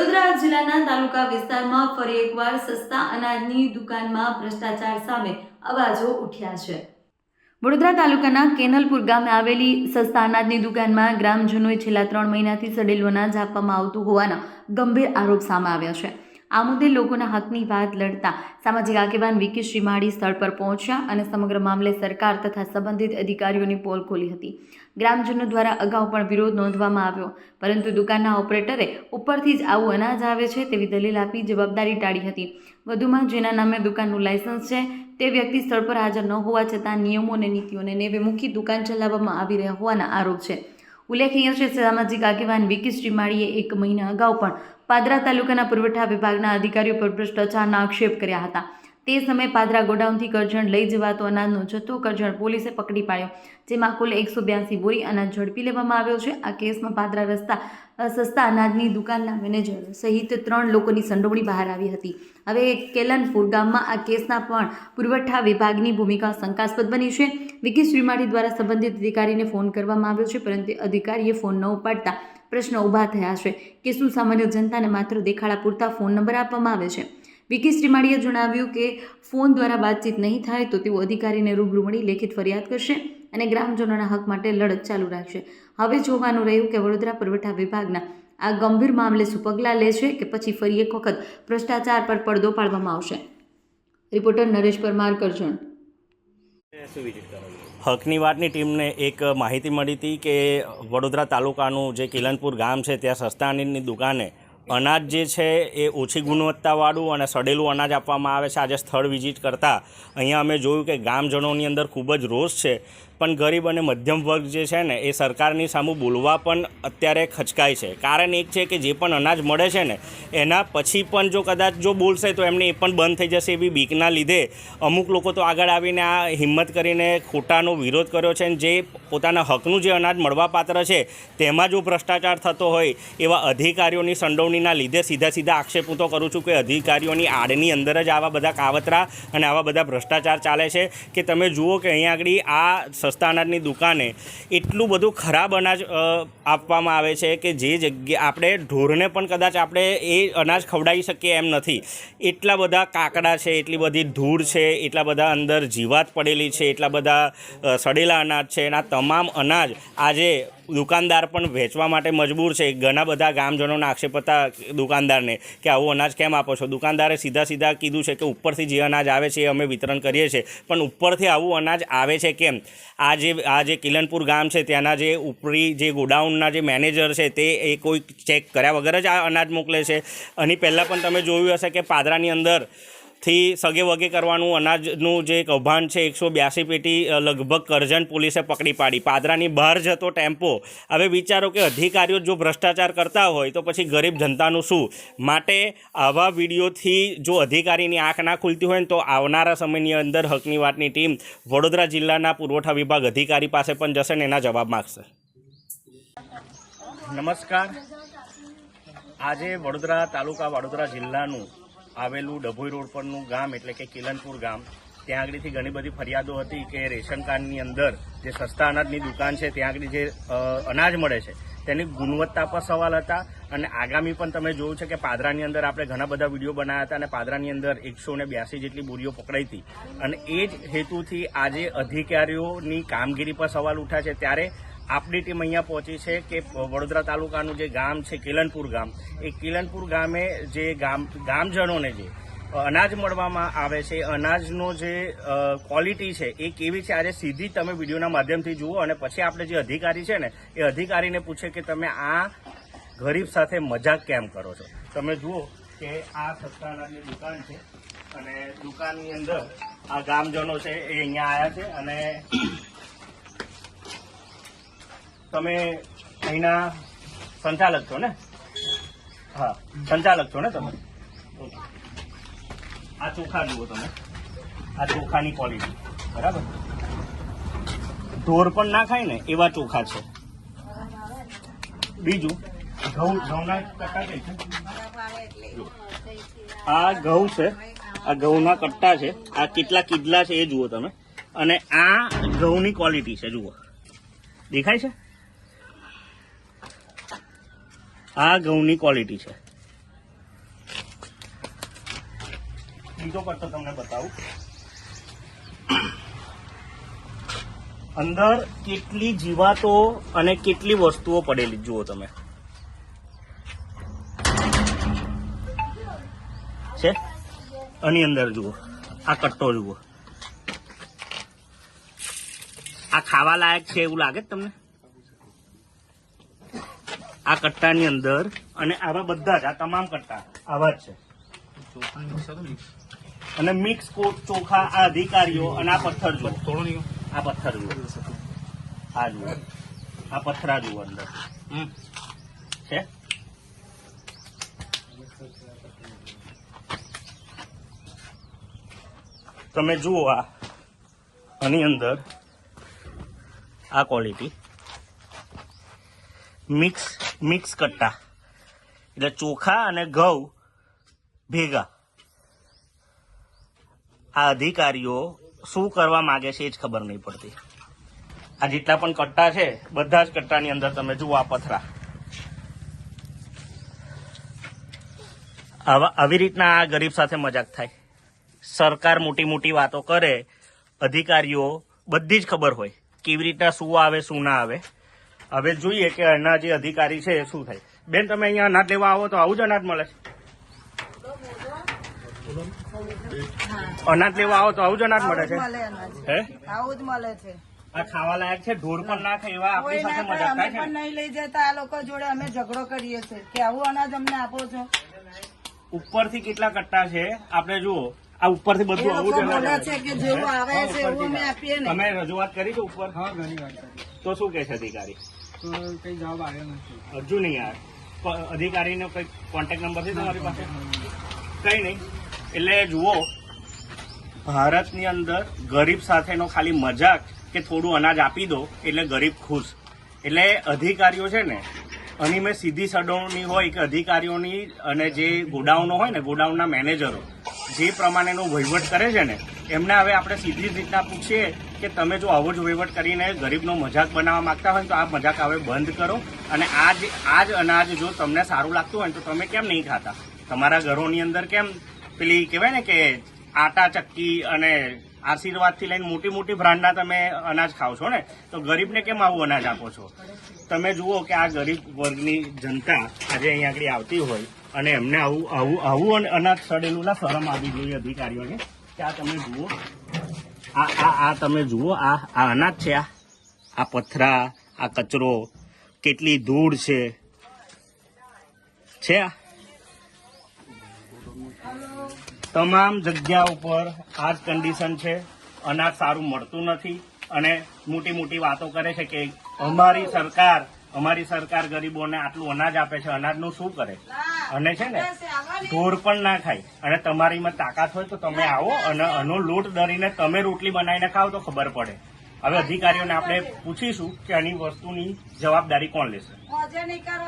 વડોદરા જિલ્લાના તાલુકા વિસ્તારમાં ફરી એકવાર સસ્તા અનાજની દુકાનમાં ભ્રષ્ટાચાર સામે અવાજો ઉઠ્યા છે। વડોદરા તાલુકાના કેનલપુર ગામે આવેલી સસ્તા અનાજની દુકાનમાં ગ્રામજનોએ છેલ્લા 3 મહિનાથી સડેલું અનાજ આપવામાં આવતું હોવાના ગંભીર આરોપ સામે આવ્યા છે। આ મુદ્દે લોકોના હકની વાત લડતા સામાજિક આગેવાન વિકી શ્રીમાળી સ્થળ પર પહોંચ્યા અને સમગ્ર મામલે સરકાર તથા સંબંધિત અધિકારીઓની પોલ ખોલી હતી। ગ્રામજનો દ્વારા અગાઉ પણ વિરોધ નોંધવામાં આવ્યો, પરંતુ દુકાનના ઓપરેટરે ઉપરથી જ આવું અનાજ આવે છે તેવી દલીલ આપી જવાબદારી ટાળી હતી। વધુમાં જેના નામે દુકાનનું લાયસન્સ છે તે વ્યક્તિ સ્થળ પર હાજર ન હોવા છતાં નિયમો અને નીતિઓને નેવે મૂકી દુકાન ચલાવવામાં આવી રહ્યા હોવાના આરોપ છે। ઉલ્લેખનીય છે સામાજિક આગેવાન વિકી શ્રીમાળીએ 1 મહિના અગાઉ પણ પાદરા તાલુકાના પુરવઠા વિભાગના અધિકારીઓ પર ભ્રષ્ટાચારના આક્ષેપ કર્યા હતા। તે સમયે પાદરા ગોડાઉનથી કરજણ લઈ જવાતો અનાજનો જથ્થો કરજણ પોલીસે પકડી પાડ્યો, જેમાં કુલ 182 બોરી અનાજ ઝડપી લેવામાં આવ્યો છે। આ કેસમાં પાદરા સસ્તા અનાજની દુકાનના મેનેજર સહિત 3 લોકોની સંડોવણી બહાર આવી હતી। હવે કેલનપુર ગામમાં આ કેસના પણ પુરવઠા વિભાગની ભૂમિકા શંકાસ્પદ બની છે। વિકી શ્રીમાળી દ્વારા સંબંધિત અધિકારીને ફોન કરવામાં આવ્યો છે, પરંતુ અધિકારીએ ફોન ન ઉપાડતા પ્રશ્ન ઊભા થયા છે કે શું સામાન્ય જનતાને માત્ર દેખાડા પૂરતા ફોન નંબર આપવામાં આવે છે। વિકી શ્રીમાળીએ જણાવ્યું કે ફોન દ્વારા વાતચીત નહીં થાય તો તેઓ અધિકારીને રૂબરૂ મળી લેખિત ફરિયાદ કરશે અને ગ્રામજનોના હક માટે લડત ચાલુ રાખશે। હવે જોવાનું રહ્યું કે વડોદરા પુરવઠા વિભાગના આ ગંભીર મામલે શું પગલાં લે છે કે પછી ફરી એક વખત ભ્રષ્ટાચાર પર પડદો પાડવામાં આવશે। રિપોર્ટર નરેશ પરમાર, કરજણ। હકની વાતની ટીમને એક માહિતી મળી હતી કે વડોદરા તાલુકાનું જે કેલનપુર ગામ છે ત્યાં સસ્તા અનાજની દુકાને અનાજ જે છે એ ઓછી ગુણવત્તાવાળું અને સડેલું અનાજ આપવામાં આવે છે। આજે સ્થળ વિઝિટ કરતાં અહીંયા અમે જોયું કે ગામજનોની અંદર ખૂબ જ રોષ છે, પણ ગરીબ અને મધ્યમ વર્ગ જે છે ને એ સરકારની સામે બોલવા પણ અત્યારે ખચકાય છે। કારણ એક છે કે જે પણ અનાજ મળે છે ને એના પછી પણ જો કદાચ જો બોલશે તો એમને એ પણ બંધ થઈ જશે એવી બીકના લીધે અમુક લોકો તો આગળ આવીને આ હિંમત કરીને ખોટાનો વિરોધ કર્યો છે। જે પોતાના હકનું જે અનાજ મળવાપાત્ર છે તેમાં જો ભ્રષ્ટાચાર થતો હોય એવા અધિકારીઓની સંડોવણીના લીધે સીધા આક્ષેપ હું તો કરું છું કે અધિકારીઓની આડની અંદર જ આવા બધા કાવતરા અને આવા બધા ભ્રષ્ટાચાર ચાલે છે કે તમે જુઓ કે અહીંયા આગળ આ સસ્તા અનાજની દુકાને એટલું બધું ખરાબ અનાજ આપવામાં આવે છે કે જે જગ્યા આપણે ઢોરને પણ કદાચ આપણે એ અનાજ ખવડાવી શકીએ એમ નથી। એટલા બધા કાકડા છે, એટલી બધી ધૂળ છે, એટલા બધા અંદર જીવાત પડેલી છે, એટલા બધા સડેલા અનાજ છે અને આ તમામ અનાજ આજે દુકાનદાર પણ વેચવા માટે મજબૂર છે। ઘણા બધા ગામજનોના આક્ષેપ હતા દુકાનદારને કે આવું અનાજ કેમ આપો છો। દુકાનદારે સીધા કીધું છે કે ઉપરથી જે અનાજ આવે છે એ અમે વિતરણ કરીએ છીએ, પણ ઉપરથી આવું અનાજ આવે છે કેમ। આ જે કેલનપુર ગામ છે ત્યાંના જે ઉપરી જે ગોડાઉનના જે મેનેજર છે તે એ કોઈ ચેક કર્યા વગર જ આ અનાજ મોકલે છે। આની પહેલાં પણ તમે જોયું હશે કે પાદરાની અંદર થી સગે વગે કરવાનું અનાજનું જે કૌભાંડ છે 182 પેટી લગભગ કરજણ પોલીસે પકડી પાડી। પાદરાની બહાર જતો ટેમ્પો। હવે વિચારો કે અધિકારીઓ જો ભ્રષ્ટાચાર કરતા હોય તો પછી ગરીબ જનતાનું શું। માટે આવા વિડીયોથી જો અધિકારીની આંખ ના ખુલતી હોય ને તો આવનારા સમયની અંદર હકની વાતની ટીમ વડોદરા જિલ્લાના પુરવઠા વિભાગ અધિકારી પાસે પણ જશે ને એના જવાબ માગશે। નમસ્કાર। આજે વડોદરા તાલુકા વડોદરા જિલ્લાનું આવેલું ડભોઈ રોડ પરનું ગામ એટલે કે કેલનપુર ગામ, ત્યાં આગળથી ઘણી બધી ફરિયાદો હતી કે રેશન કાર્ડની અંદર જે સસ્તા અનાજની દુકાન છે ત્યાં આગળ જે અનાજ મળે છે તેની ગુણવત્તા પર સવાલ હતા। અને આગામી પણ તમે જોયું છે કે પાદરાની અંદર આપણે ઘણા બધા વિડીયો બનાવ્યા હતા અને પાદરાની અંદર 182 જેટલી બોરીઓ પકડાઈ હતી અને એ જ હેતુથી આજે અધિકારીઓની કામગીરી પર સવાલ ઉઠ્યા છે। ત્યારે આપણી ટીમ અહીંયા પહોંચી છે કે વડોદરા તાલુકાનું જે ગામ છે કેલનપુર ગામ, એ કેલનપુર ગામે જે ગામજનોને જે અનાજ મળવામાં આવે છે અનાજનો જે ક્વોલિટી છે એ કેવી છે આજે સીધી તમે વિડીયોના માધ્યમથી જુઓ અને પછી આપણે જે અધિકારી છે ને એ અધિકારીને પૂછે કે તમે આ ગરીબ સાથે મજાક કેમ કરો છો। તમે જુઓ કે આ સસ્તા અનાજની દુકાન છે અને દુકાનની અંદર આ ગામજનો છે એ અહીંયા આવ્યા છે અને તમે અહીંના સંચાલક છો ને? હા, સંચાલક છો ને તમે? આ ચોખા જુઓ તમે, આ ચોખાની ક્વોલિટી બરાબર, ઢોર પણ ના ખાય ને એવા ચોખા છે। બીજું ઘઉંના કટ્ટા છે, આ ઘઉં છે, આ ઘઉંના કટ્ટા છે, આ કેટલા કિડલા છે એ જુઓ તમે, અને આ ઘઉંની ક્વોલિટી છે, જુઓ દેખાય છે, આ ઘઉંની ક્વોલિટી છે। બીજો પટ્ટો તમને બતાવું. અંદર કેટલી જીવાતો અને કેટલી વસ્તુઓ પડેલી જુઓ તમે છે. આની અંદર જુઓ, આ કટ્ટો જુઓ, આ ખાવા લાયક છે એવું લાગે તમને? આ કટ્ટાની અંદર અને આવા બધા જ આ તમામ કટ્ટા આવા જ છે. અને મિક્સ ચોખા આ અધિકારીઓ અને આ પથ્થર જુઓ, આ પથ્થર જુઓ, આ જુઓ, આ પથ્થરા જુઓ અંદર છે. તમે જુઓ આની અંદર આ ક્વોલિટી મિક્સ કટ્ટા એટલે ચોખા અને ઘઉં ભેગા. આ અધિકારીઓ શું કરવા માંગે છે એ જ ખબર નહીં પડતી. આ જેટલા પણ કટ્ટા છે બધા જ કટ્ટાની અંદર તમે જુઓ આ પથરા. આવી રીતના આ ગરીબ સાથે મજાક થાય. સરકાર મોટી મોટી વાતો કરે, અધિકારીઓ બધી જ ખબર હોય કેવી રીતના શું આવે શું ના આવે. હવે જોઈએ કે એના જે અધિકારી છે એ શું થાય. બેન, તમે અહીંયા અનાજ લેવા આવો તો આવું જ અનાજ મળે છે? અનાજ લેવા આવો તો આવું જ અનાજ મળે છે? હે, આવું જ મળે છે. આ ખાવા લાયક છે? ઢોર પણ ના ખાય એવા આપણી સાથે મજાક અમે થાય છે. પણ નહીં લઈ જતા. આ લોકો જોડે અમે ઝઘડો કરીએ છીએ કે આવું અનાજ અમને આપો છો. ઉપરથી કેટલા કટ્ટા છે આપણે જુઓ. આ ઉપરથી એ બધું આવું લોકો જ બોલે અનાજ છે કે જેવું આવે છે એવું અમે આપીએ ને. તમે રજૂઆત કરી છે ઉપર? હા, ઘણી વાર કરી. તો શું કહે છે અધિકારી? તો કઈ જવાબ આવ્યો નથી. હજુ નહીં યાર. અધિકારીનો કઈ કોન્ટેક્ટ નંબર છે તમારી પાસે? કઈ નહીં. એટલે જુઓ, ભારતની અંદર ગરીબ સાથેનો ખાલી મજાક કે થોડું અનાજ આપી દો એટલે ગરીબ ખુશ. એટલે અધિકારીઓ છે ને, અને મેં સીધી સડવણી હોય કે અધિકારીઓની અને જે ગોડાઉનો હોય ને, ગોડાઉનના મેનેજરો જે પ્રમાણેનો વહીવટ કરે છે ને, એમને હવે આપણે સીધી જ રીતના પૂછીએ કે તમે જો આવો જ વહીવટ કરીને ગરીબનો મજાક બનાવવા માંગતા હોય તો આ મજાક હવે બંધ કરો. અને આ જ અનાજ જો તમને સારું લાગતું હોય તો તમે કેમ નહીં ખાતા? તમારા ઘરોની અંદર કેમ પેલી કહેવાય ને કે આટા ચક્કી અને આશીર્વાદથી લઈને મોટી મોટી બ્રાન્ડના તમે અનાજ ખાઓ છો ને, તો ગરીબને કેમ આવું અનાજ આપો છો? તમે જુઓ કે આ ગરીબ વર્ગની જનતા આજે અહીંયા આગળ આવતી હોય અને એમને આવું અનાજ સડેલું ના શરમ આવી જોઈએ અધિકારીઓને કે આ તમે જુઓ, આ તમે જુઓ, આ અનાજ છે, આ પથરા, આ કચરો, કેટલી ધૂળ છે આ તમામ જગ્યા ઉપર આ જ કન્ડિશન છે. અનાજ સારું મળતું નથી અને મોટી મોટી વાતો કરે છે કે અમારી સરકાર ગરીબોને આટલું અનાજ આપે છે. અનાજનું શું કરે? અને છે ને ઢોર પણ ના ખાય. અને તમારીમાં તાકાત હોય તો તમે આવો અને આનો લોટ દરીને તમે રોટલી બનાવીને ખાઓ તો ખબર પડે. હવે અધિકારીઓને આપણે પૂછીશું કે આની વસ્તુની જવાબદારી કોણ લેશે.